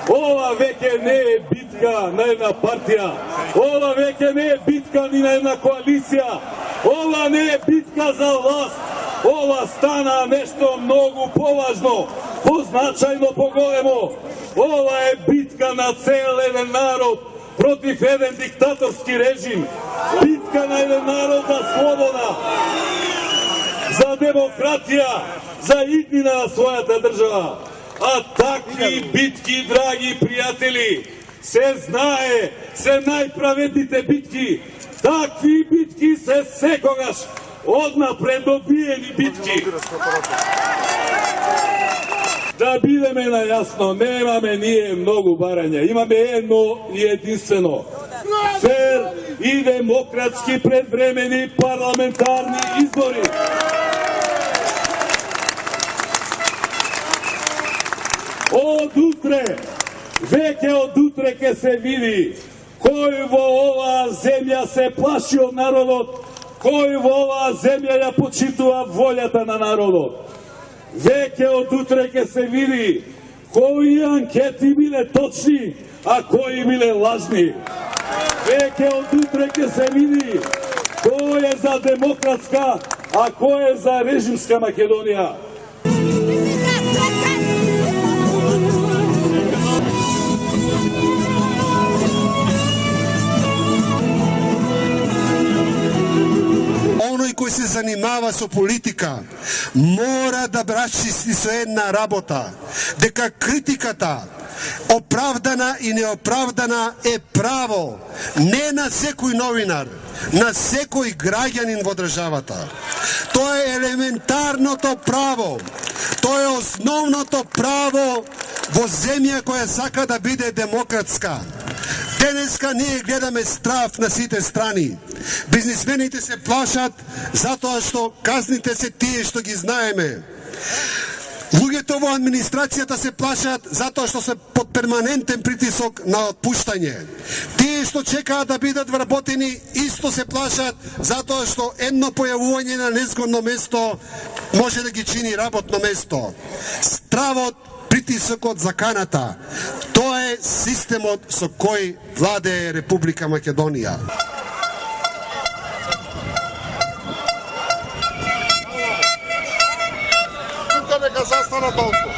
Ova veke ne je bitka na jedna partija, ova veke ne je bitka ni na jedna koalicija, ova ne je bitka za vlast, ova stana nešto mnogo považno, poznačajno pogolemo, ova je bitka na cel jedan narod protiv jedan diktatorski režim, bitka na jedan narod za sloboda, za demokratija, za idnina svojata država. A takvi bitki, dragi prijatelji, se znaje, se najpravednite bitki, takvi bitki se sekogaš odnapred dobijeni bitki. Da bide me na jasno, nema me nije mnogo baranja, ima me jedno jedinstveno. Fer i demokratski predvremeni parlamentarni izbori. Od utre, veke od utre ke se vidi koji vo ova zemlja se plaši od narodot, koji vo ova zemlja ja počitува voljata na narodot. Veke od utre ke se vidi koji anketi bile točni, a koji bile lažni. Veke od utre ke se vidi ko je za demokratska, a ko je za režimska Makedonija. Оној кој се занимава со политика мора да расчисти со една работа, дека критиката, оправдана и неоправдана, е право не на секој новинар, на секој граѓанин во државата. Тоа е елементарното право, тоа е основното право во земја која сака да биде демократска. Денеска ние гледаме страв на сите страни. Бизнисмените се плашат затоа што казните се тие што ги знаеме. Луѓето во администрацијата се плашат затоа што се под перманентен притисок на отпуштање. Тие што чекаат да бидат вработени исто се плашат затоа што едно појавување на незгодно место може да ги чини работно место. Стравот, притисокот, заканата, тоа е системот со кој владее Република Македонија. Тука нека застана толку.